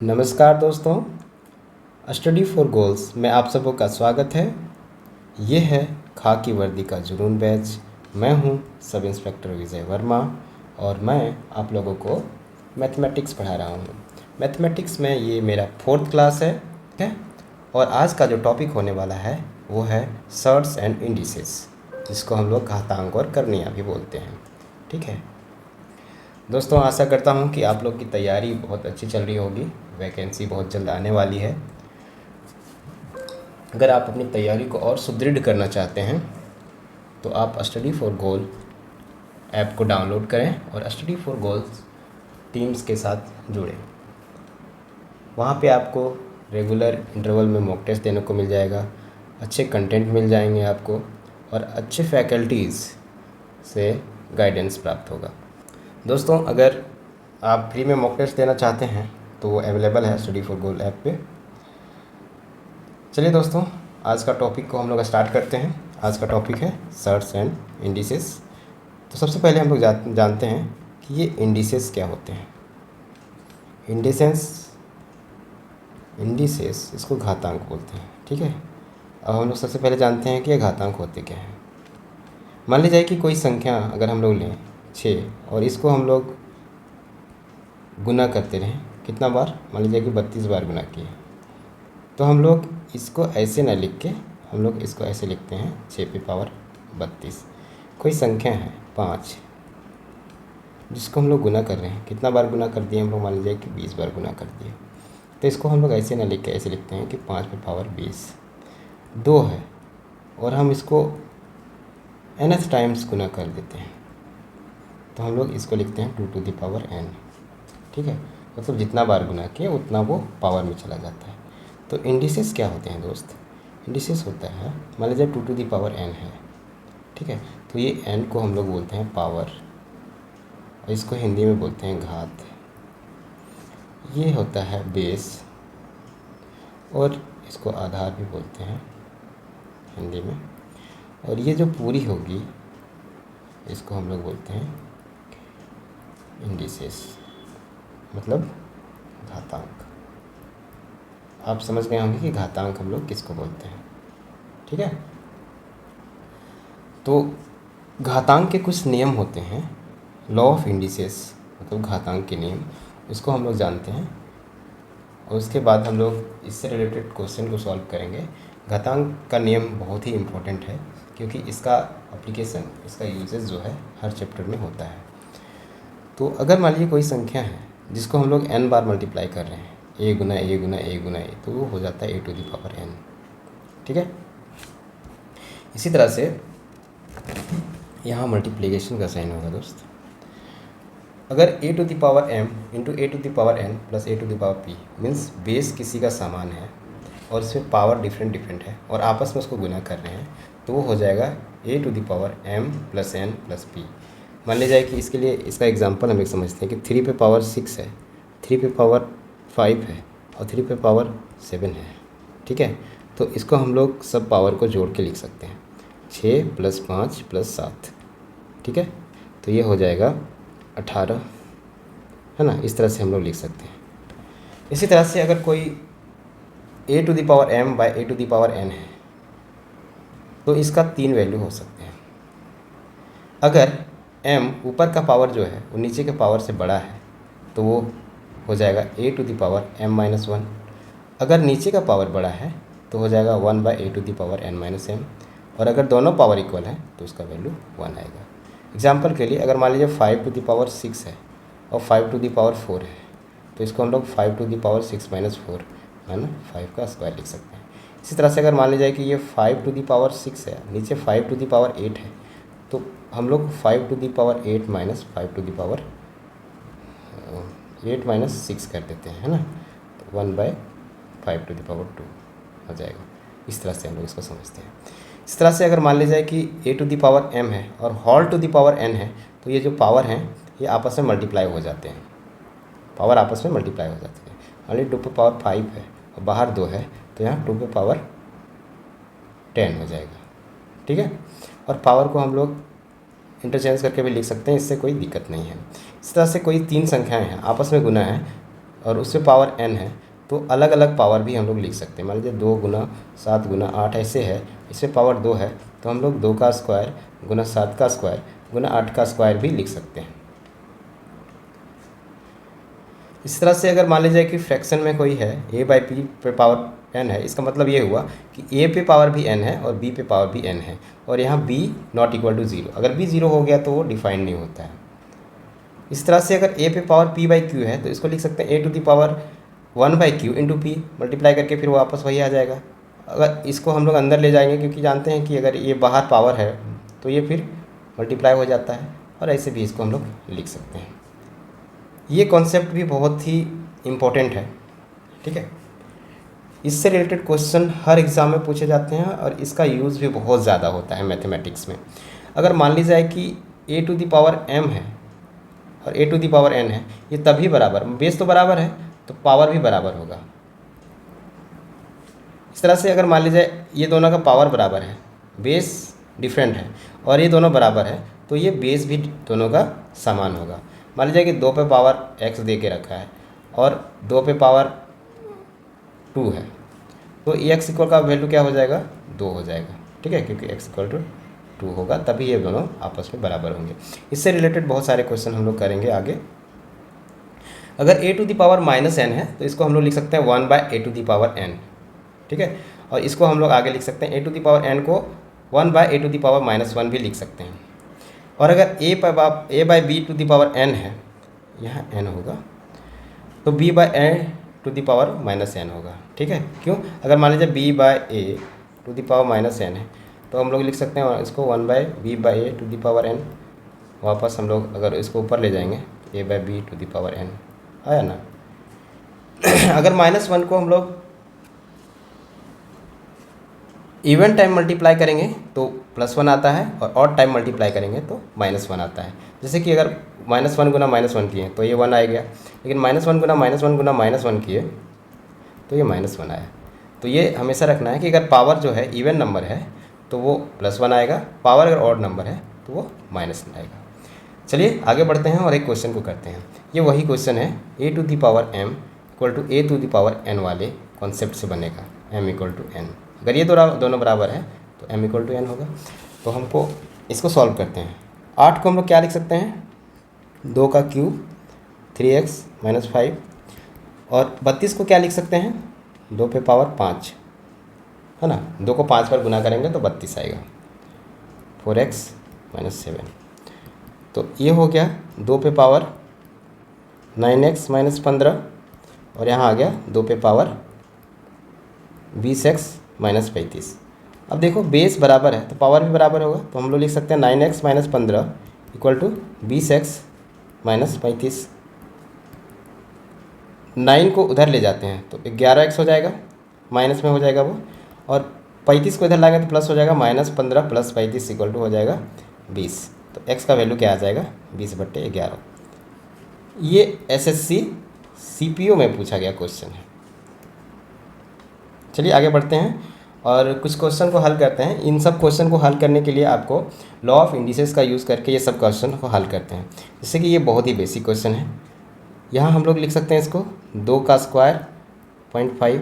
नमस्कार दोस्तों, study for goals में आप सबों का स्वागत है। ये है खाकी वर्दी का जुनून बैच। मैं हूँ सब इंस्पेक्टर विजय वर्मा और मैं आप लोगों को मैथमेटिक्स पढ़ा रहा हूँ। मैथमेटिक्स में ये मेरा 4th क्लास है, ठीक है। और आज का जो टॉपिक होने वाला है वो है सर्ट्स एंड इंडिसेस, जिसको हम लोग घातांक और करणियाँ भी बोलते हैं, ठीक है। दोस्तों, आशा करता हूँ कि आप लोग की तैयारी बहुत अच्छी चल रही होगी। वैकेंसी बहुत जल्द आने वाली है। अगर आप अपनी तैयारी को और सुदृढ़ करना चाहते हैं तो आप स्टडी फॉर गोल ऐप को डाउनलोड करें और स्टडी फॉर गोल्स टीम्स के साथ जुड़ें। वहाँ पे आपको रेगुलर इंटरवल में मॉक टेस्ट देने को मिल जाएगा, अच्छे कंटेंट मिल जाएंगे आपको और अच्छे फैकल्टीज़ से गाइडेंस प्राप्त होगा। दोस्तों, अगर आप फ्री में मॉक टेस्ट देना चाहते हैं तो वो अवेलेबल है स्टडी फॉर गोल ऐप पे। चलिए दोस्तों, आज का टॉपिक को हम लोग स्टार्ट करते हैं। आज का टॉपिक है सर्ट्स एंड इंडिसेस। तो सबसे पहले हम लोग जानते हैं कि ये इंडिसेस क्या होते हैं। इंडिसेस इसको घातांक बोलते हैं, ठीक है। अब हम लोग सबसे पहले जानते हैं कि ये घातांक होते क्या हैं। मान लीजिए कि कोई संख्या अगर हम लोग लें 6 और इसको हम लोग गुना करते रहें कितना बार, मान लीजिए कि 32 बार गुना किए, तो हम लोग इसको ऐसे ना लिख के हम लोग इसको ऐसे लिखते हैं 6 पे पावर 32। कोई संख्या है 5 जिसको हम लोग गुना कर रहे हैं, कितना बार गुना कर दिए हम लोग, मान लीजिए कि 20 बार गुना कर दिए, तो इसको हम लोग ऐसे ना लिख के ऐसे लिखते हैं कि 5 पे पावर 20। 2 है और हम इसको nth टाइम्स गुना कर देते हैं, तो हम लोग इसको लिखते हैं 2 टू द पावर n, ठीक है। मतलब जितना बार गुना किए उतना वो पावर में चला जाता है। तो इंडिसेस क्या होते हैं दोस्त? इंडिसेस होता है, मान लीजिए 2 टू द पावर n है, ठीक है। तो ये n को हम लोग बोलते हैं पावर और इसको हिंदी में बोलते हैं घात। ये होता है बेस और इसको आधार भी बोलते हैं हिंदी में। और ये जो पूरी होगी इसको हम लोग बोलते हैं इंडिसेस, मतलब घातांक। आप समझ गए होंगे कि घातांक हम लोग किसको बोलते हैं, ठीक है। तो घातांक के कुछ नियम होते हैं, लॉ ऑफ इंडिसेस मतलब घातांक के नियम, इसको हम लोग जानते हैं और उसके बाद हम लोग इससे रिलेटेड क्वेश्चन को सॉल्व करेंगे। घातांक का नियम बहुत ही इम्पोर्टेंट है क्योंकि इसका एप्लीकेशन, इसका यूजेस जो है हर चैप्टर में होता है। तो अगर मान लीजिए कोई संख्या है जिसको हम लोग n बार मल्टीप्लाई कर रहे हैं, a Guna a Guna a Guna a, तो वो हो जाता है a to the power n, ठीक है। इसी तरह से यहाँ मल्टीप्लिकेशन का साइन होगा दोस्त। अगर a to the power m into a to the power n plus a to the power p means base किसी का सामान है और इसमें पावर डिफरेंट है और आपस में उसको गुना कर रहे हैं, तो वो हो जाएगा a to the power m plus n plus p। मान लीजिए कि इसके लिए इसका एग्जांपल हम एक समझते हैं कि 3 पे पावर 6 है, 3 पे पावर 5 है और 3 पे पावर 7 है, ठीक है। तो इसको हम लोग सब पावर को जोड़ के लिख सकते हैं 6 प्लस 5 प्लस 7, ठीक है। तो ये हो जाएगा 18, है ना। इस तरह से हम लोग लिख सकते हैं। इसी तरह से अगर कोई a to the power m by a to the power n है तो इसका 3 वैल्यू हो सकते हैं। अगर m ऊपर का पावर जो है वो नीचे के पावर से बड़ा है तो वो हो जाएगा a to the power m minus 1। अगर नीचे का पावर बड़ा है तो हो जाएगा 1 by a to the power n minus m। और अगर दोनों पावर इक्वल है तो उसका वैल्यू 1 आएगा। एग्जाम्पल के लिए अगर मान लीजिए 5 टू द पावर 6 है और 5 टू द पावर 4 है, तो इसको हम लोग 5 टू द पावर 6 माइनस 4 है ना 5 का स्क्वायर लिख सकते हैं। इसी तरह से अगर मान लीजिए कि ये 5 टू द पावर 6 है, नीचे 5 टू द पावर 8 है, तो हम लोग 5 to the power 8 minus 5 to the power 8 minus 6 कर देते हैं, है ना। तो 1 बाई 5 टू द पावर 2 हो जाएगा। इस तरह से हम लोग इसको समझते हैं। इस तरह से अगर मान लीजिए कि a to the power m है और whole to the power n है, तो ये जो पावर हैं ये आपस में मल्टीप्लाई हो जाते हैं, पावर आपस में मल्टीप्लाई हो जाती है। मान लीजिए 2 पे पावर 5 है और बाहर 2 है, तो यहाँ 2 पे पावर 10 हो जाएगा, ठीक है। और पावर को हम लोग इंटरचेंज करके भी लिख सकते हैं, इससे कोई दिक्कत नहीं है। इस तरह से कोई 3 संख्याएं हैं आपस में गुना है और उससे पावर n है, तो अलग अलग पावर भी हम लोग लिख सकते हैं। मान लीजिए 2 गुना 7 गुना 8 ऐसे है, इसमें पावर 2 है, तो हम लोग 2 का स्क्वायर गुना 7 का स्क्वायर गुना 8 का स्क्वायर भी लिख सकते हैं। इस तरह से अगर मान लीजिए कि फ्रैक्शन में कोई है a बाई पी पे पावर n है, इसका मतलब ये हुआ कि a पे पावर भी n है और b पे पावर भी n है, और यहाँ b नॉट इक्वल टू 0। अगर b 0 हो गया तो वो डिफाइंड नहीं होता है। इस तरह से अगर a पे पावर p बाई क्यू है, तो इसको लिख सकते हैं a to the power 1 by Q into P, multiply करके फिर वापस वही आ जाएगा। अगर इसको हम लोग अंदर ले जाएंगे, क्योंकि जानते हैं कि अगर ये बाहर पावर है तो ये फिर मल्टीप्लाई हो जाता है, और ऐसे भी इसको हम लोग लिख सकते हैं। ये कॉन्सेप्ट भी बहुत ही इम्पोर्टेंट है, ठीक है। इससे रिलेटेड क्वेश्चन हर एग्ज़ाम में पूछे जाते हैं, और इसका यूज़ भी बहुत ज़्यादा होता है मैथमेटिक्स में। अगर मान ली जाए कि a to the power m है और a to the power n है, ये तभी बराबर, बेस तो बराबर है तो पावर भी बराबर होगा। इस तरह से अगर मान लीजिए ये दोनों का पावर बराबर है, बेस डिफरेंट है, और ये दोनों बराबर है, तो ये बेस भी दोनों का समान होगा। मान लीजिए कि 2 पे पावर x दे के रखा है और 2 पे पावर 2 है, तो x इक्वल का वैल्यू क्या हो जाएगा, 2 हो जाएगा, ठीक है, क्योंकि x इक्वल टू 2 होगा, तभी ये दोनों आपस में बराबर होंगे। इससे रिलेटेड बहुत सारे क्वेश्चन हम लोग करेंगे आगे। अगर a to the power minus n है, तो इसको हम लोग लिख सकते हैं 1 by a to the power n, ठीक है। और इसको हम लोग आगे लिख सकते हैं a to the power n को 1 by a to the power minus 1 भी लिख सकते हैं। और अगर a by b to the power n है, यहाँ n होगा, तो b by a to the power minus n होगा, ठीक है। क्यों, अगर मान लीजिए b by a to the power minus n है, तो हम लोग लिख सकते हैं इसको 1 by b by a to the power n। वापस हम लोग अगर इसको ऊपर ले जाएंगे, a by b to the power n आया ना। अगर -1 को हम लोग इवन टाइम मल्टीप्लाई करेंगे तो +1 आता है, और ऑड टाइम मल्टीप्लाई करेंगे तो -1 आता है। जैसे कि अगर -1 गुना -1 किए तो ये 1 आ गया, लेकिन -1 गुना -1 गुना -1 किए तो ये -1 आया। तो ये हमेशा रखना है कि अगर पावर जो है इवन नंबर है तो वो +1 आएगा, पावर अगर ऑड नंबर है तो वो -1 आएगा। चलिए आगे बढ़ते हैं और एक क्वेश्चन को करते हैं। ये वही क्वेश्चन है a to the power m equal to a to the power n वाले कॉन्सेप्ट से बनेगा, m इक्वल टू n। अगर ये दोनों बराबर है तो m इक्वल टू n होगा। तो हमको इसको सॉल्व करते हैं। 8 को हम लोग क्या लिख सकते हैं, 2 का क्यूब 3x माइनस 5, और 32 को क्या लिख सकते हैं, 2 पे पावर 5, है ना। 2 को 5 पर गुना करेंगे तो 32 आएगा, 4x माइनस 7। तो ये हो गया 2 पे पावर 9x माइनस 15, और यहाँ आ गया 2 पे पावर 20x माइनस 35। अब देखो बेस बराबर है तो पावर भी बराबर होगा, तो हम लोग लिख सकते हैं 9x minus 15 equal to 20x minus 35। 9 को उधर ले जाते हैं तो 11x हो जाएगा, माइनस में हो जाएगा वो, और 35 को इधर लाएंगे तो प्लस हो जाएगा, -15 प्लस 35 इक्वल टू हो जाएगा 20। तो x का वैल्यू क्या आ जाएगा, 20/11। ये SSC CPO में पूछा गया क्वेश्चन है। चलिए आगे बढ़ते हैं और कुछ क्वेश्चन को हल करते हैं। इन सब क्वेश्चन को हल करने के लिए आपको लॉ ऑफ इंडिसेस का यूज़ करके ये सब क्वेश्चन को हल करते हैं। जैसे कि ये बहुत ही बेसिक क्वेश्चन है। यहाँ हम लोग लिख सकते हैं इसको 2 का स्क्वायर 0.5,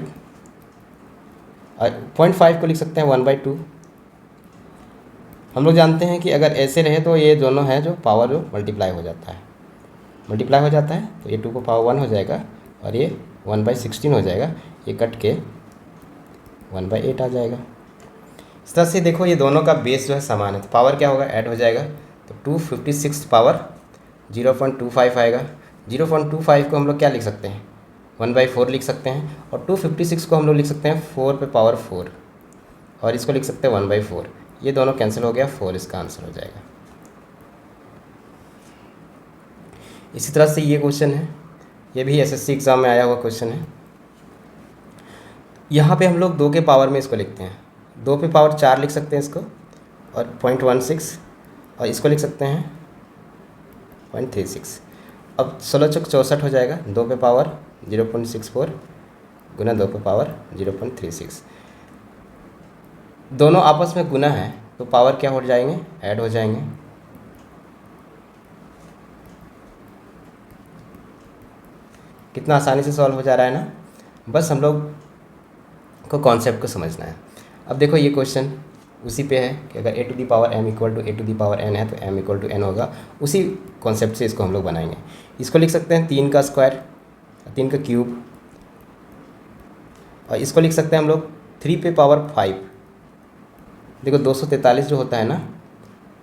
0.5 को लिख सकते हैं 1/2। हम लोग जानते हैं कि अगर ऐसे रहे तो ये दोनों है जो पावर जो मल्टीप्लाई हो जाता है, तो ये 2 को पावर 1 हो जाएगा, और ये 1/16 हो जाएगा, ये कट के 1/8 आ जाएगा। इस तरह से देखो ये दोनों का बेस जो है समान है, तो पावर क्या होगा, ऐड हो जाएगा, तो 256 पावर 0.25 आएगा। 0.25 को हम लोग क्या लिख सकते हैं, 1/4 लिख सकते हैं, और 256 को हम लोग लिख सकते हैं 4 पे पावर 4, और इसको लिख सकते हैं 1/4। ये दोनों कैंसिल हो गया, 4 इसका आंसर हो जाएगा। इसी तरह से ये क्वेश्चन है, ये भी SSC एग्ज़ाम में आया हुआ क्वेश्चन है। यहाँ पे हम लोग 2 के पावर में इसको लिखते हैं, 2 पे पावर 4 लिख सकते हैं इसको, और 0.16, और इसको लिख सकते हैं 0.36। अब 16 चौक 64 हो जाएगा, 2 पे पावर 0.64 गुना 2 पे पावर 0.36। दोनों आपस में गुना है तो पावर क्या हो जाएंगे, ऐड हो जाएंगे। कितना आसानी से सॉल्व हो जा रहा है ना। बस हम लोग को कॉन्सेप्ट को समझना है। अब देखो ये क्वेश्चन उसी पे है कि अगर a to the power m equal to a to the power n है तो m इक्वल टू n होगा। उसी कॉन्सेप्ट से इसको हम लोग बनाएंगे। इसको लिख सकते हैं 3 का स्क्वायर, 3 का क्यूब, और इसको लिख सकते हैं हम लोग 3 पे पावर 5। देखो 243 जो होता है ना,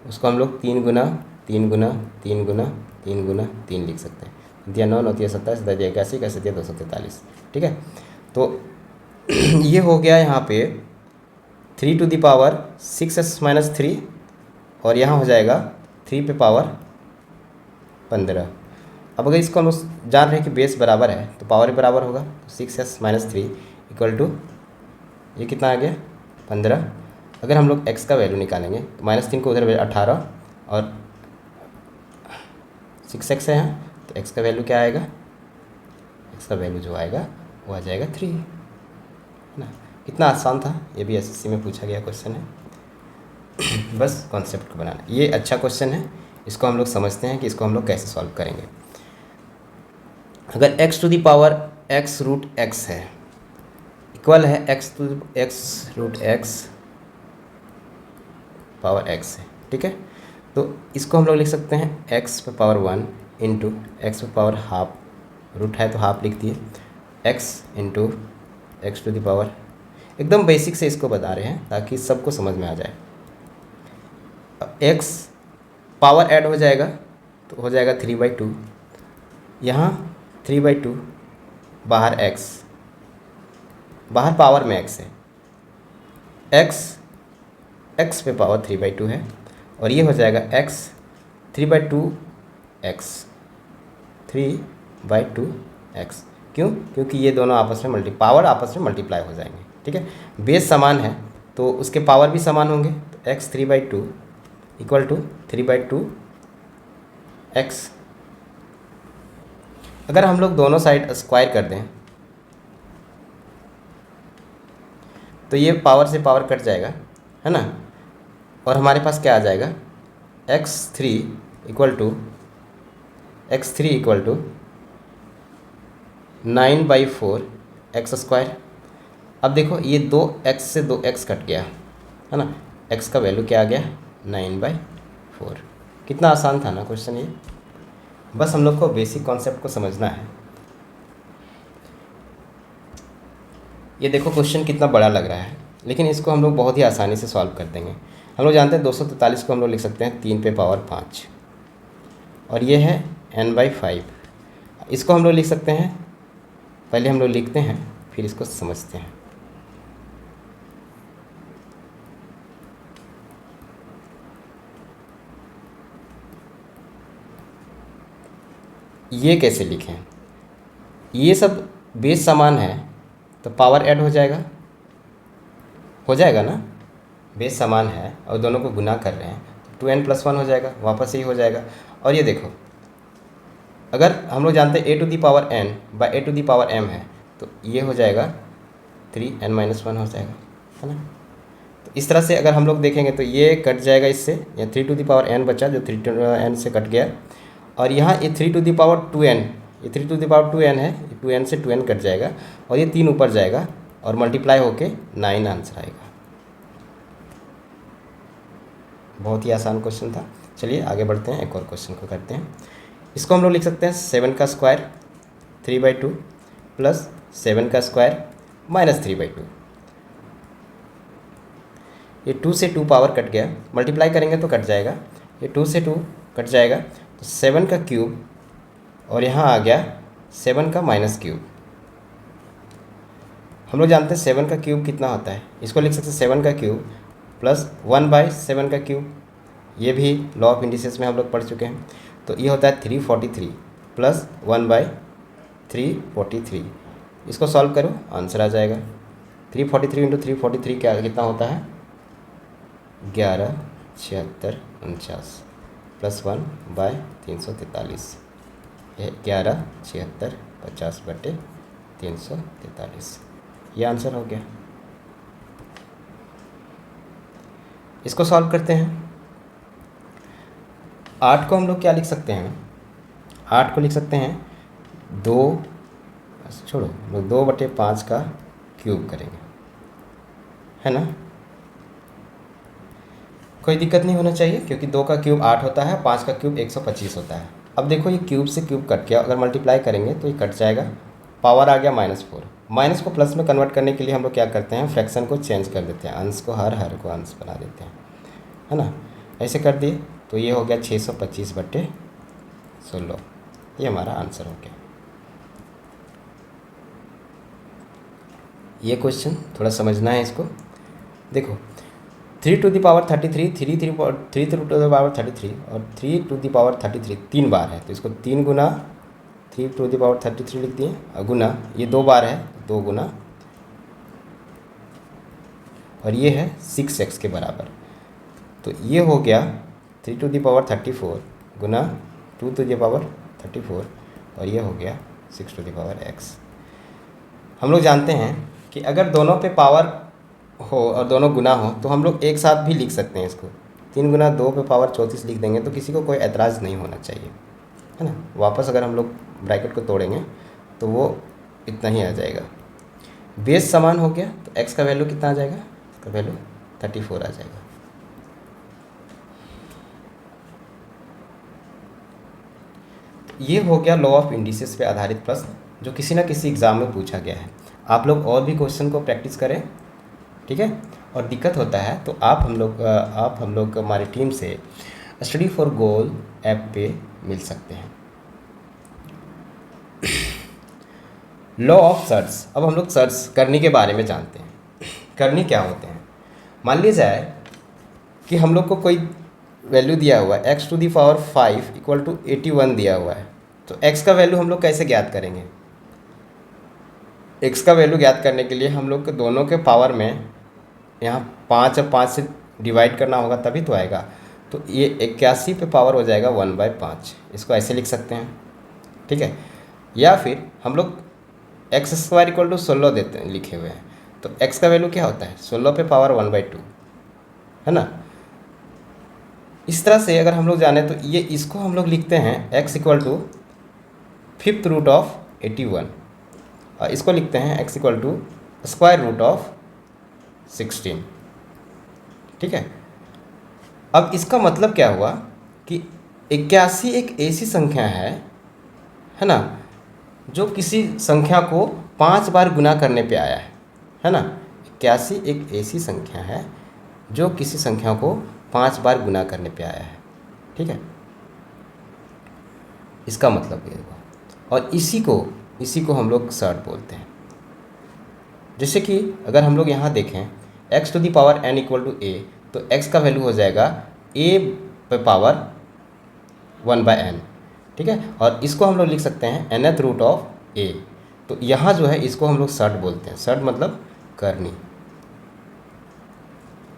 उसको हम लोग 3 गुना 3 गुना 3 गुना 3 गुना 3 लिख सकते हैं। दिया 9 9 दिया 27 दिया 81 कैसे दिया 243। ठीक है, तो ये हो गया यहाँ पे 3 to the power 6s minus 3, और यहाँ हो जाएगा 3 पे पावर 15। अब अगर इसको हम लोग जान रहे हैं कि बेस बराबर है तो पावर भी बराबर होगा, तो 6s माइनस 3 इक्वल टू ये कितना आ गया 15। अगर हम लोग x का वैल्यू निकालेंगे तो -3 को उधर 18 और 6x है यहाँ, तो x का वैल्यू क्या आएगा, x का वैल्यू जो आएगा वो आ जाएगा 3, है ना। कितना आसान था, ये भी SSC में पूछा गया क्वेश्चन है। बस कॉन्सेप्ट को बनाना, ये अच्छा क्वेश्चन है। इसको हम लोग समझते हैं कि इसको हम लोग कैसे सॉल्व करेंगे। अगर x to the power x root x है इक्वल है x root x power x है, ठीक है, तो इसको हम लोग लिख सकते हैं x पे पावर 1 इंटू एक्स पे पावर हाफ, रूट है तो हाफ लिख दिए, x into X to the power. एकदम बेसिक से इसको बता रहे हैं ताकि सबको समझ में आ जाए। x पावर ऐड हो जाएगा तो हो जाएगा 3/2, यहाँ 3/2, बाहर x, बाहर पावर में x है, x पे पावर 3/2 है, और ये हो जाएगा x 3/2x 3/2x। क्यों? क्योंकि ये दोनों आपस में पावर आपस में मल्टीप्लाई हो जाएंगे। ठीक है, बेस समान है तो उसके पावर भी समान होंगे, तो x 3/2 इक्वल टू 3/2x। अगर हम लोग दोनों साइड स्क्वायर कर दें तो ये पावर से पावर कट जाएगा, है ना, और हमारे पास क्या आ जाएगा x3 equal to 9/4 x square. अब देखो ये 2x से 2x कट गया, है ना, x का वैल्यू क्या आ गया 9/4। कितना आसान था ना क्वेश्चन ये। बस हम लोग को बेसिक कॉन्सेप्ट को समझना है। ये देखो क्वेश्चन कितना बड़ा लग रहा है, लेकिन इसको हम लोग बहुत ही आसानी से सॉल्व कर देंगे। हम लोग जानते हैं 243 को हम लोग लिख सकते हैं 3 पे पावर 5, और ये है n/5। इसको हम लोग लिख सकते हैं, पहले हम लोग लिखते हैं फिर इसको समझते हैं। ये कैसे लिखें, ये सब बेस समान है तो पावर ऐड हो जाएगा ना, बेस समान है और दोनों को गुना कर रहे हैं तो 2n+1 हो जाएगा, वापस यही हो जाएगा। और ये देखो अगर हम लोग जानते हैं a to the power n by a to the power m है तो ये हो जाएगा 3n-1 हो जाएगा, है ना। तो इस तरह से अगर हम लोग देखेंगे तो ये कट जाएगा इससे, या 3 टू दी पावर n बचा जो 3 n से कट गया, और यहाँ ये 3 टू दी पावर 2n, ये 3 टू दी पावर 2n है, 2n से 2n कट जाएगा और ये 3 ऊपर जाएगा और मल्टीप्लाई होके 9 आंसर आएगा। बहुत ही आसान क्वेश्चन था। चलिए आगे बढ़ते हैं, एक और क्वेश्चन को करते हैं। इसको हम लोग लिख सकते हैं 7 का स्क्वायर 3/2 प्लस 7 का स्क्वायर -3/2। ये 2 से 2 पावर कट गया, मल्टीप्लाई करेंगे तो कट जाएगा, ये 2 से 2 कट जाएगा, तो 7 का क्यूब और यहाँ आ गया 7 का -क्यूब। हम लोग जानते हैं 7 का क्यूब कितना होता है, इसको लिख सकते हैं 7 का क्यूब प्लस 1/7 का क्यूब। ये भी लॉ ऑफ इंडिसेस में हम लोग पढ़ चुके हैं, तो ये होता है 343 प्लस 1/343। इसको सॉल्व करो आंसर आ जाएगा 343 इंटू 343 क्या कितना होता है 11 76 49 प्लस 1/343, 11 76 50/343, ये आंसर हो गया। इसको सॉल्व करते हैं। 8 को हम लोग क्या लिख सकते हैं, 8 को लिख सकते हैं 2 बस छोड़ो, लोग 2/5 का क्यूब करेंगे, है ना। कोई दिक्कत नहीं होना चाहिए, क्योंकि 2 का क्यूब 8 होता है, 5 का क्यूब 125 होता है। अब देखो ये क्यूब से क्यूब कट गया, अगर मल्टीप्लाई करेंगे तो ये कट जाएगा, पावर आ गया -4। माइनस को प्लस में कन्वर्ट करने के लिए हम लोग क्या करते हैं, फ्रैक्शन को चेंज कर देते हैं, अंश को हर को अंश बना देते हैं, है ना। ऐसे कर दिए तो ये हो गया 625/16, ये हमारा आंसर हो गया। ये क्वेश्चन थोड़ा समझना है इसको। देखो 3 to the power 33, 3 to the power 33 और 3 टू द पावर 33 3 बार है, तो इसको 3 गुना 3 टू द पावर 33 लिख दिए, और गुना ये 2 बार है, 2 गुना, और ये है 6x के बराबर, तो ये हो गया 3 टू द पावर 34 गुना 2 टू द पावर 34, और ये हो गया 6 टू द पावर x। हम लोग जानते हैं कि अगर दोनों पे पावर हो और दोनों गुना हो तो हम लोग एक साथ भी लिख सकते हैं इसको, 3 गुना 2 पे पावर 34 लिख देंगे, तो किसी को कोई ऐतराज़ नहीं होना चाहिए, है ना। वापस अगर हम लोग ब्रैकेट को तोड़ेंगे तो वो इतना ही आ जाएगा। बेस समान हो गया तो x का वैल्यू कितना आ जाएगा, इसका वैल्यू 34 आ जाएगा। ये हो गया लॉ ऑफ इंडिसेस पे आधारित प्रश्न, जो किसी ना किसी एग्ज़ाम में पूछा गया है। आप लोग और भी क्वेश्चन को प्रैक्टिस करें, ठीक है। और दिक्कत होता है तो आप हम लोग हमारी टीम से स्टडी फॉर गोल ऐप पे मिल सकते हैं। लॉ ऑफ सर्च, अब हम लोग सर्च करनी के बारे में जानते हैं। करनी क्या होते हैं, मान लीजिए जाए कि हम लोग को कोई वैल्यू दिया हुआ है x टू दी पावर 5 = 81 दिया हुआ है, तो x का वैल्यू हम लोग कैसे ज्ञात करेंगे। x का वैल्यू ज्ञात करने के लिए हम लोग को दोनों के पावर में यहाँ 5 और 5 से डिवाइड करना होगा, तभी तो आएगा। तो ये 81 पे पावर हो जाएगा 1/5, इसको ऐसे लिख सकते हैं, ठीक है। या फिर हम लोग x² = 16 देते हैं, लिखे हुए हैं, तो x का वैल्यू क्या होता है 16 पे पावर 1/2, है ना। इस तरह से अगर हम लोग जाने तो ये इसको हम लोग लिखते हैं x = 5th रूट ऑफ 81, और इसको लिखते हैं x = स्क्वायर रूट ऑफ 16, ठीक है। अब इसका मतलब क्या हुआ कि 81 एक ऐसी संख्या है ना, जो किसी संख्या को 5 बार गुना करने पे आया है ना। 81 एक ऐसी संख्या है जो किसी संख्या को 5 बार गुना करने पे आया है, ठीक है। इसका मतलब ये हुआ, और इसी को हम लोग सर्ट बोलते हैं। जैसे कि अगर हम लोग यहाँ देखें x to the power n = a, तो x का वैल्यू हो जाएगा a पे पावर 1/n, ठीक है। और इसको हम लोग लिख सकते हैं nth रूट ऑफ a, तो यहाँ जो है इसको हम लोग सर्ट बोलते हैं। सर्ट मतलब करनी,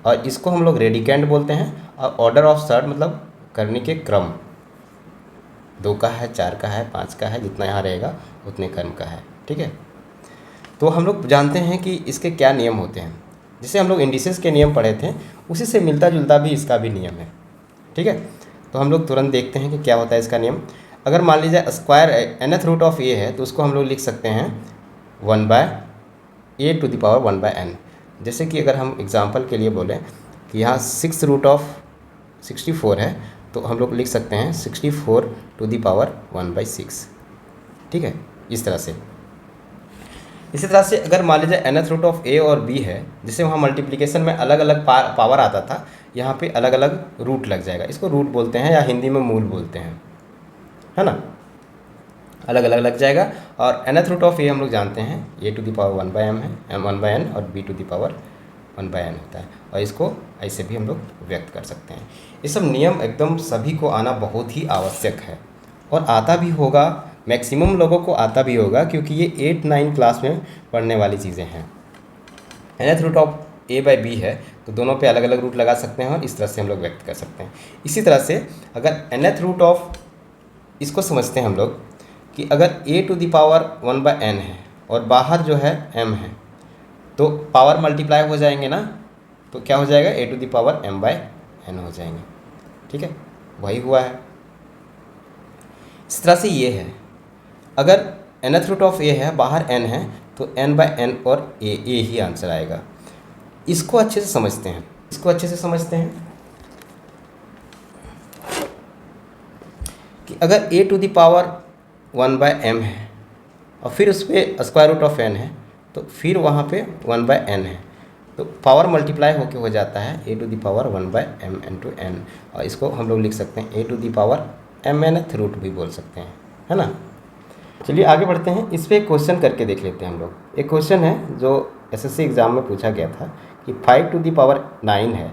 और इसको हम लोग रेडिकेंड बोलते हैं। और ऑर्डर ऑफ सर्ट मतलब करनी के क्रम, 2 का है, 4 का है, 5 का है, जितना यहाँ रहेगा उतने क्रम का है, ठीक है। तो हम लोग जानते हैं कि इसके क्या नियम होते हैं। जैसे हम लोग इंडिसेस के नियम पढ़े थे, उसी से मिलता जुलता भी इसका भी नियम है, ठीक है। तो हम लोग तुरंत देखते हैं कि क्या होता है इसका नियम। अगर मान लीजिए square nth root of a है, तो उसको हम लोग लिख सकते हैं 1/a to the power 1/n। जैसे कि अगर हम एग्जांपल के लिए बोलें कि यहाँ 6 रूट ऑफ 64 है, तो हम लोग लिख सकते हैं 64 टू द पावर 1/6, ठीक है। इस तरह से इसी तरह से अगर मान लीजिए nth रूट ऑफ a और b है, जैसे वहाँ मल्टीप्लिकेशन में अलग अलग पावर आता था, यहाँ पे अलग अलग रूट लग जाएगा। इसको रूट बोलते हैं या हिंदी में मूल बोलते हैं, है ना। अलग अलग लग जाएगा। और nth रूट ऑफ a हम लोग जानते हैं a to the power 1/m है, 1/n, और b to the power 1/n होता है, और इसको ऐसे भी हम लोग व्यक्त कर सकते हैं। ये सब नियम एकदम सभी को आना बहुत ही आवश्यक है, और आता भी होगा, मैक्सिमम लोगों को आता भी होगा, क्योंकि ये 8-9 क्लास में पढ़ने वाली चीज़ें हैं। nth रूट ऑफ a/b है, तो दोनों पे अलग अलग रूट लगा सकते हैं, और इस तरह से हम लोग व्यक्त कर सकते हैं। इसी तरह से अगर nth रूट ऑफ, इसको समझते हैं हम लोग कि अगर a to the power 1/n है और बाहर जो है m है, तो पावर मल्टीप्लाई हो जाएंगे ना, तो क्या हो जाएगा a to the power m/n हो जाएंगे, ठीक है। वही हुआ है। इस तरह से ये है। अगर nth रूट ऑफ ए है, बाहर n है, तो n/n और a ही आंसर आएगा। इसको अच्छे से समझते हैं, कि अगर a to the power 1/m है और फिर उस पर स्क्वायर रूट ऑफ n है, तो फिर वहाँ पे 1/n है, तो पावर मल्टीप्लाई होके हो जाता है a to the power 1/m into n, और इसको हम लोग लिख सकते हैं a to the power mnth root भी बोल सकते हैं, है ना। चलिए आगे बढ़ते हैं, इस पर एक क्वेश्चन करके देख लेते हैं हम लोग। एक क्वेश्चन है जो एसएससी एग्ज़ाम में पूछा गया था कि 5 टू द पावर 9 है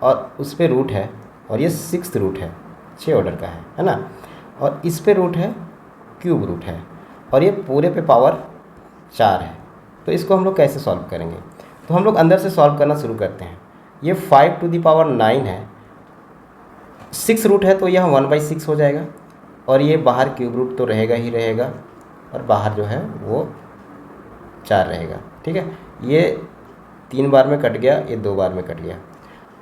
और उस पर रूट है, और ये 6th रूट है, 6 ऑर्डर का है ना, और इस पे रूट है, क्यूब रूट है, और ये पूरे पे पावर 4 है। तो इसको हम लोग कैसे सॉल्व करेंगे? तो हम लोग अंदर से सॉल्व करना शुरू करते हैं। ये 5 टू द पावर 9 है, 6 रूट है, तो यह 1/6 हो जाएगा, और ये बाहर क्यूब रूट तो रहेगा ही रहेगा, और बाहर जो है वो 4 रहेगा, ठीक है। ये 3 बार में कट गया, ये 2 बार में कट गया।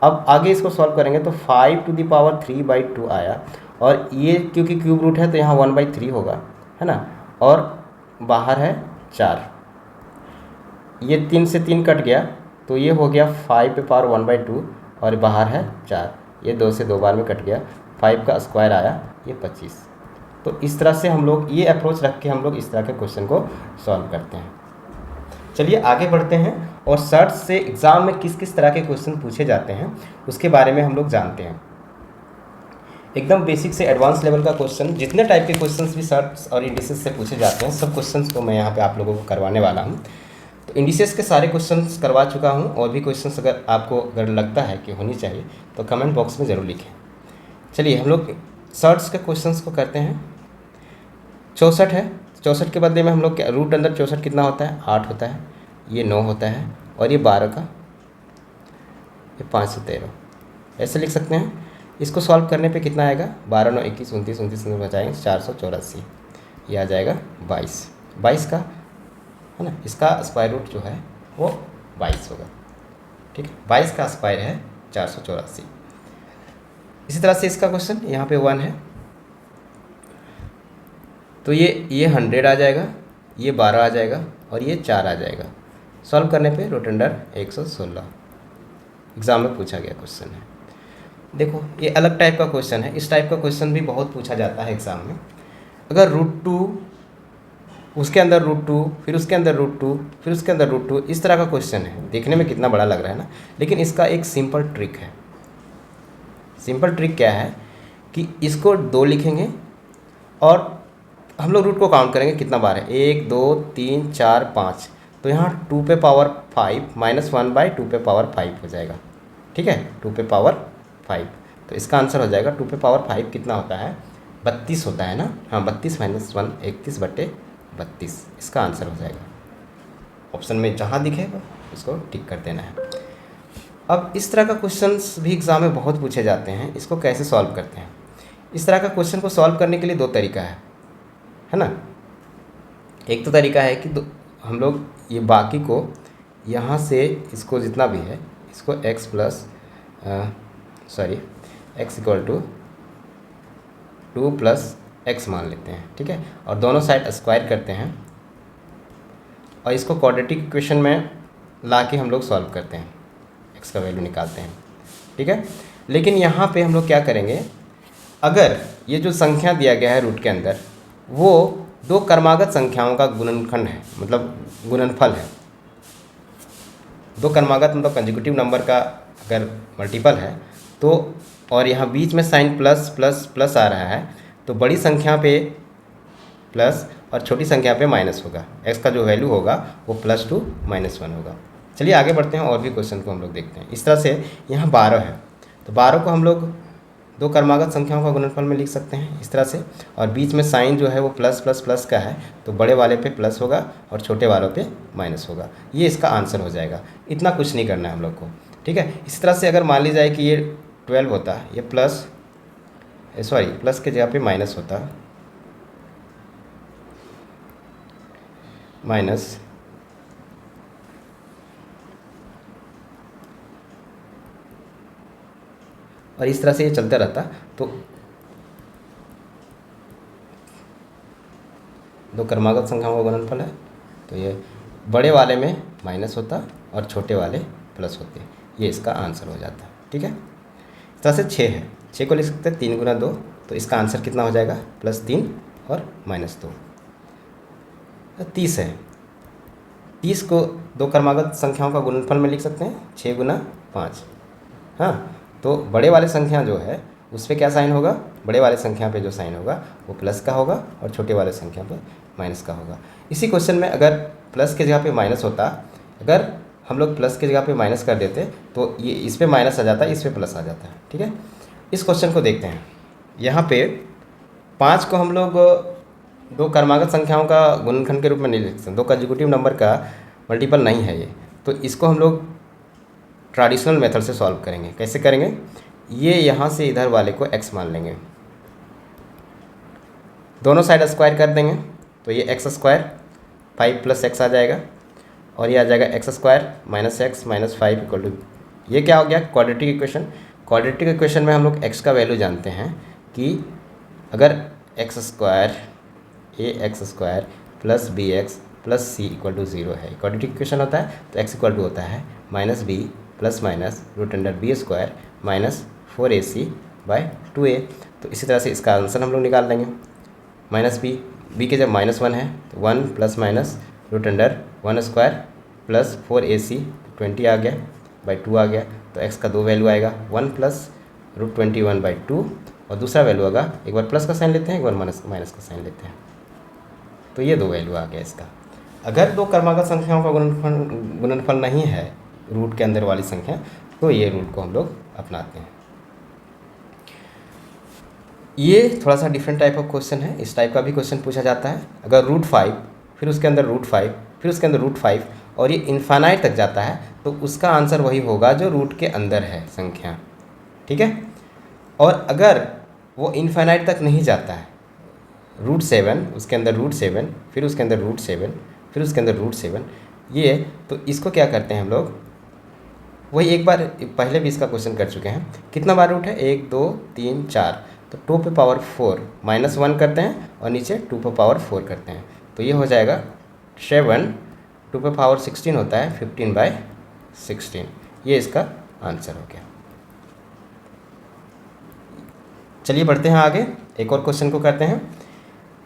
अब आगे इसको सॉल्व करेंगे तो 5 टू द पावर 3/2 आया, और ये क्योंकि क्यूब रूट है तो यहाँ 1/3 होगा, है ना, और बाहर है 4। ये 3 से 3 कट गया, तो ये हो गया 5 पे पावर 1/2, और बाहर है 4। ये 2 से 2 बार में कट गया, 5 का स्क्वायर आया, ये 25। तो इस तरह से हम लोग ये अप्रोच रख के हम लोग इस तरह के क्वेश्चन को सॉल्व करते हैं। चलिए आगे बढ़ते हैं, और सर्च से एग्ज़ाम में किस किस तरह के क्वेश्चन पूछे जाते हैं उसके बारे में हम लोग जानते हैं। एकदम बेसिक से एडवांस लेवल का क्वेश्चन, जितने टाइप के क्वेश्चंस भी सर्च और इंडिसेस से पूछे जाते हैं, सब क्वेश्चंस को मैं यहाँ पे आप लोगों को करवाने वाला हूँ। तो इंडिसेस के सारे क्वेश्चंस करवा चुका हूँ, और भी क्वेश्चंस अगर लगता है कि होनी चाहिए तो कमेंट बॉक्स में ज़रूर लिखें। चलिए हम लोग सर्च के क्वेश्चंस को करते हैं। 64 है, 64 के बदले में हम लोग रूट अंदर 64 कितना होता है? 8 होता है, ये 9 होता है, और ये 12 का, ये 5 से 13 ऐसे लिख सकते हैं। इसको सॉल्व करने पे कितना आएगा? 12 9 21 29 29 में बचाएंगे 484, ये आ जाएगा 22 का, है ना। इसका स्क्वायर रूट जो है वो 22 होगा, ठीक है। 22 का स्क्वायर है 484। इसी तरह से इसका क्वेश्चन यहाँ पे 1 है, तो ये 100 आ जाएगा, ये 12 आ जाएगा, और ये 4 आ जाएगा। सॉल्व करने पे रूट अंडर 116 एग्ज़ाम में पूछा गया क्वेश्चन है। देखो ये अलग टाइप का क्वेश्चन है, इस टाइप का क्वेश्चन भी बहुत पूछा जाता है एग्ज़ाम में। अगर √2 उसके अंदर √2 फिर उसके अंदर √2 फिर उसके अंदर √2 इस तरह का क्वेश्चन है, देखने में कितना बड़ा लग रहा है ना, लेकिन इसका एक सिंपल ट्रिक है। सिंपल ट्रिक क्या है कि इसको 2 लिखेंगे, और हम लोग रूट को काउंट करेंगे कितना बार है, 1 2 3 4 5, तो यहाँ 2 पे पावर 5 -1/2 पे पावर 5 हो जाएगा, ठीक है। 2 पे पावर 5, तो इसका आंसर हो जाएगा 2 पे पावर 5 कितना होता है? 32 होता है ना, हाँ 32 - 1 31/32 इसका आंसर हो जाएगा। ऑप्शन में जहाँ दिखेगा इसको टिक कर देना है। अब इस तरह का क्वेश्चंस भी एग्ज़ाम में बहुत पूछे जाते हैं, इसको कैसे सॉल्व करते हैं? इस तरह का क्वेश्चन को सॉल्व करने के लिए 2 तरीका है ना। एक तो तरीका है कि हम लोग ये बाकी को यहाँ से इसको जितना भी है इसको x = 2 + x मान लेते हैं, ठीक है, और दोनों साइड स्क्वायर करते हैं, और इसको क्वाड्रेटिक इक्वेशन में ला के हम लोग सॉल्व करते हैं, x का वैल्यू निकालते हैं, ठीक है। लेकिन यहाँ पे हम लोग क्या करेंगे, अगर ये जो संख्या दिया गया है रूट के अंदर वो 2 क्रमागत संख्याओं का गुणनखंड है, मतलब गुणनफल है। 2 क्रमागत मतलब कंसेक्यूटिव नंबर का अगर मल्टीपल है तो, और यहाँ बीच में साइन प्लस प्लस प्लस आ रहा है, तो बड़ी संख्या पे प्लस और छोटी संख्या पे माइनस होगा। x का जो वैल्यू होगा वो +2 -1 होगा। चलिए आगे बढ़ते हैं, और भी क्वेश्चन को हम लोग देखते हैं। इस तरह से यहाँ 12 है, तो 12 को हम लोग 2 क्रमागत संख्याओं का गुणनफल में लिख सकते हैं इस तरह से, और बीच में साइन जो है वो प्लस प्लस प्लस का है, तो बड़े वाले पे प्लस होगा और छोटे वालों पे माइनस होगा। ये इसका आंसर हो जाएगा। इतना कुछ नहीं करना है हम लोग को, ठीक है। इस तरह से अगर मान ली जाए कि ये 12 होता, ये प्लस के जगह पे माइनस होता, माइनस, और इस तरह से ये चलता रहता, तो दो क्रमागत संख्याओं का गुणनफल है, तो ये बड़े वाले में माइनस होता और छोटे वाले प्लस होते, ये इसका आंसर हो जाता है। ठीक है, इस तरह से 6 है, 6 को लिख सकते हैं 3 गुना 2, तो इसका आंसर कितना हो जाएगा +3 और -2। 30 है, 30 को दो क्रमागत संख्याओं का गुणनफल में लिख सकते हैं 6 गुना 5। हाँ, तो बड़े वाले संख्या जो है उस पर क्या साइन होगा, बड़े वाले संख्या पे जो साइन होगा वो प्लस का होगा और छोटे वाले संख्या पे माइनस का होगा। इसी क्वेश्चन में अगर प्लस की जगह पे माइनस होता, अगर हम लोग प्लस की जगह पे माइनस कर देते तो ये इस पे माइनस आ जाता है, इस पे प्लस आ जाता है। ठीक है, इस क्वेश्चन को देखते हैं। यहाँ पे 5 को हम लोग दो क्रमागत संख्याओं का गुणनखंड के रूप में नहीं लिख सकते, दो कंसेक्यूटिव नंबर का मल्टीपल नहीं है ये, तो इसको हम लोग ट्रेडिशनल मेथड से सॉल्व करेंगे। कैसे करेंगे, ये यहाँ से इधर वाले को x मान लेंगे, दोनों साइड स्क्वायर कर देंगे, तो ये x² 5 + x आ जाएगा और ये आ जाएगा x² -x -5 = ये क्या हो गया क्वाड्रेटिक इक्वेशन। क्वाड्रेटिक इक्वेशन में हम लोग x का वैल्यू जानते हैं कि अगर x² ax² + bx + c = 0 है, क्वाड्रेटिक इक्वेशन होता है, तो x = होता है -b ± √b² -4ac/2a। तो इसी तरह से इसका आंसर हम लोग निकाल देंगे। -b के जब -1 है तो 1 ± √1² + 4ac 20 आ गया /2 आ गया, तो x का दो वैल्यू आएगा 1 + √21/2 और दूसरा वैल्यू होगा, एक बार प्लस का साइन लेते हैं, एक बार माइनस का साइन लेते हैं, तो ये दो वैल्यू आ गया इसका। अगर दो क्रमागत संख्याओं का गुणनफल नहीं है रूट के अंदर वाली संख्या, तो ये रूल को हम लोग अपनाते हैं। ये थोड़ा सा डिफरेंट टाइप ऑफ क्वेश्चन है, इस टाइप का भी क्वेश्चन पूछा जाता है। अगर √5 फिर उसके अंदर √5 फिर उसके अंदर √5 और ये इन्फानाइट तक जाता है, तो उसका आंसर वही होगा जो रूट के अंदर है संख्या। ठीक है, और अगर वो इन्फानाइट तक नहीं जाता है, √7 उसके अंदर √7 फिर उसके अंदर √7 फिर उसके अंदर √7, ये तो इसको क्या करते हैं हम लोग, वही एक बार पहले भी इसका क्वेश्चन कर चुके हैं। कितना बार रूट है, 1 2 3 4, तो 2⁴ -1 करते हैं और नीचे 2⁴ करते हैं, तो ये हो जाएगा 7। 2⁴16 होता है 15/16, ये इसका आंसर हो गया। चलिए बढ़ते हैं आगे, एक और क्वेश्चन को करते हैं।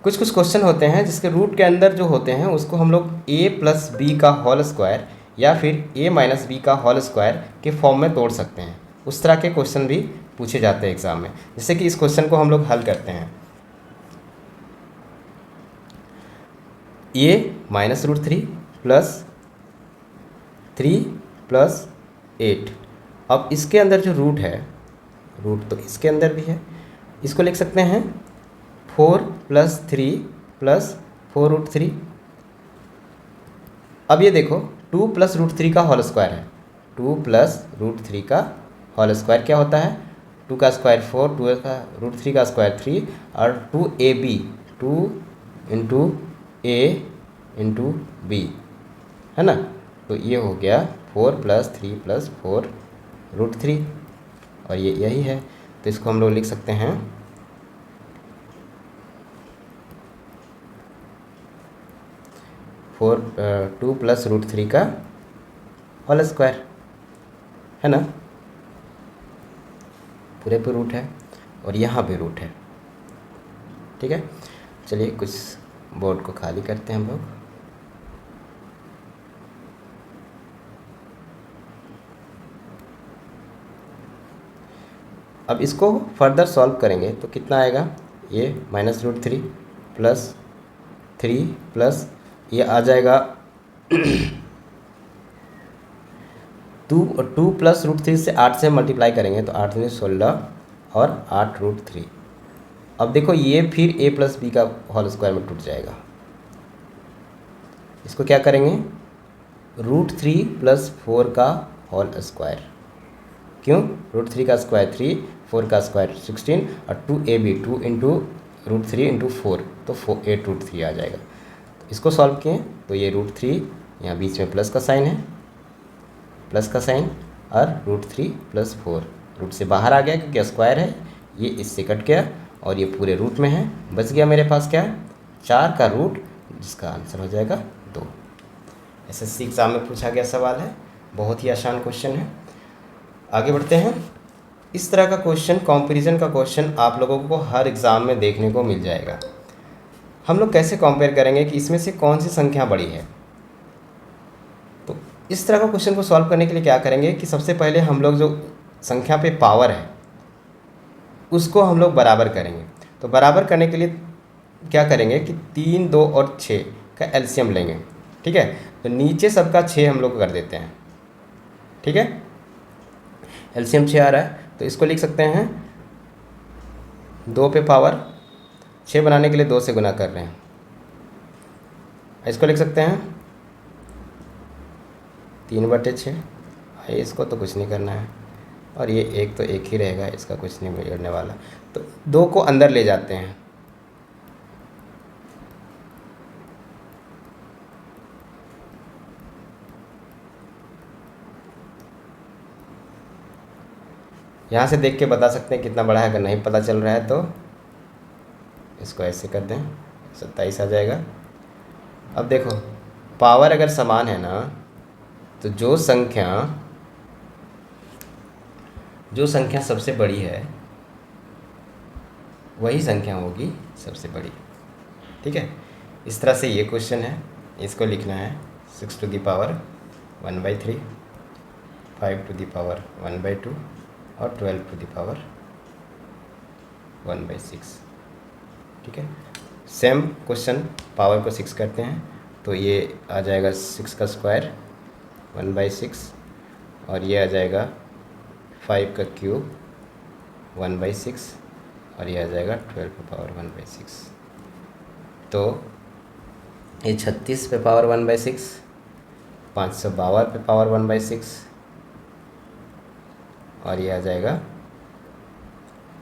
कुछ क्वेश्चन होते हैं जिसके रूट के अंदर जो होते हैं उसको हम लोग a + b का होल स्क्वायर या फिर a - b का होल स्क्वायर के फॉर्म में तोड़ सकते हैं। उस तरह के क्वेश्चन भी पूछे जाते हैं एग्जाम में, जैसे कि इस क्वेश्चन को हम लोग हल करते हैं। a -√3 + 3 + 8, अब इसके अंदर जो रूट है, रूट तो इसके अंदर भी है, इसको लिख सकते हैं 4 + 3 + 4√3। अब ये देखो 2 + √3 का होल स्क्वायर है, 2 + √3 का होल स्क्वायर क्या होता है, 2 का स्क्वायर 4, 2 का √3 का स्क्वायर 3 और 2ab 2 × a × b है ना, तो ये हो गया 4 + 3 + 4√3 और ये यही है, तो इसको हम लोग लिख सकते हैं 2 + √3 का होल स्क्वायर है ना, पूरे पे रूट है और यहाँ पे रूट है। ठीक है, चलिए कुछ बोर्ड को खाली करते हैं हम लोग। अब इसको फर्दर सॉल्व करेंगे तो कितना आएगा, ये -√3 + 3 प्लस ये आ जाएगा 2 + √3 से 8 से मल्टीप्लाई करेंगे तो 8 × 16 और 8√3। अब देखो ये फिर a + b का होल स्क्वायर में टूट जाएगा, इसको क्या करेंगे √3 + 4 का होल स्क्वायर, क्यों, √3 का स्क्वायर 3, 4 का स्क्वायर 16 और 2ab 2 × √3 × 4, तो 8√3 आ जाएगा। तो इसको सॉल्व किए तो ये √3, यहाँ बीच में प्लस का साइन है, प्लस का साइन और √3 + 4, रूट से बाहर आ गया क्योंकि स्क्वायर है, ये इससे कट गया और ये पूरे रूट में है, बच गया मेरे पास क्या 4 का रूट जिसका आंसर हो जाएगा 2। एसएससी एग्ज़ाम में पूछा गया सवाल है, बहुत ही आसान क्वेश्चन है। आगे बढ़ते हैं। इस तरह का क्वेश्चन, कंपैरिजन का क्वेश्चन आप लोगों को हर एग्ज़ाम में देखने को मिल जाएगा। हम लोग कैसे कंपेयर करेंगे कि इसमें से कौन सी संख्या बड़ी है। तो इस तरह का क्वेश्चन को सॉल्व करने के लिए क्या करेंगे कि सबसे पहले हम लोग जो संख्या पे पावर है उसको हम लोग बराबर करेंगे। तो बराबर करने के लिए क्या करेंगे कि 3, 2 और 6 का एलसीएम लेंगे। ठीक है, तो नीचे सबका 6 हम लोग कर देते हैं। ठीक है, एलसीएम 6 आ रहा है तो इसको लिख सकते हैं 2 पे पावर 6 बनाने के लिए 2 से गुना कर रहे हैं। इसको लिख सकते हैं 3/6। इसको तो कुछ नहीं करना है, और ये 1 तो 1 ही रहेगा, इसका कुछ नहीं बिगड़ने वाला। तो 2 को अंदर ले जाते हैं। यहाँ से देख के बता सकते हैं कितना बड़ा है। अगर नहीं पता चल रहा है तो इसको ऐसे कर दें, 27 आ जाएगा। अब देखो, पावर अगर समान है ना, तो जो संख्या सबसे बड़ी है वही संख्या होगी सबसे बड़ी। ठीक है, इस तरह से ये क्वेश्चन है। इसको लिखना है 6 to the power 1/3, 5 to the power 1/2 और 12 टू द पावर 1/6। ठीक है, सेम क्वेश्चन पावर को 6 करते हैं तो ये आ जाएगा 6 का स्क्वायर 1/6, और ये आ जाएगा 5 का क्यूब 1/6, और ये आ जाएगा 12 पे पावर 1/6। तो ये 36 पे पावर 1/6, 552 पे पावर 1/6, और ये आ जाएगा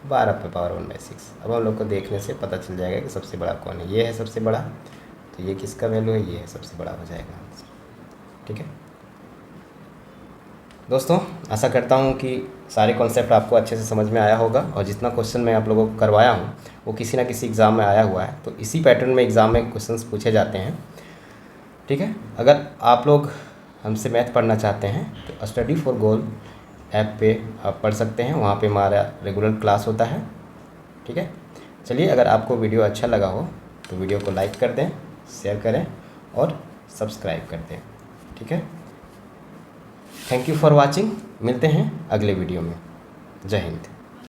12 पे पावर 1/6। अब हम लोग को देखने से पता चल जाएगा कि सबसे बड़ा कौन है। ये है सबसे बड़ा, तो ये किसका वैल्यू है, ये है सबसे बड़ा हो जाएगा आंसर। ठीक है दोस्तों, आशा करता हूँ कि सारे कॉन्सेप्ट आपको अच्छे से समझ में आया होगा, और जितना क्वेश्चन मैं आप लोगों को करवाया हूँ वो किसी ना किसी एग्ज़ाम में आया हुआ है। तो इसी पैटर्न में एग्ज़ाम में क्वेश्चंस पूछे जाते हैं। ठीक है, अगर आप लोग हमसे मैथ पढ़ना चाहते हैं तो स्टडी फॉर गोल ऐप पे आप पढ़ सकते हैं, वहाँ पे हमारा रेगुलर क्लास होता है। ठीक है, चलिए, अगर आपको वीडियो अच्छा लगा हो तो वीडियो को लाइक कर दें, शेयर करें और सब्सक्राइब कर दें। ठीक है, थैंक यू फॉर वॉचिंग। मिलते हैं अगले वीडियो में। जय हिंद।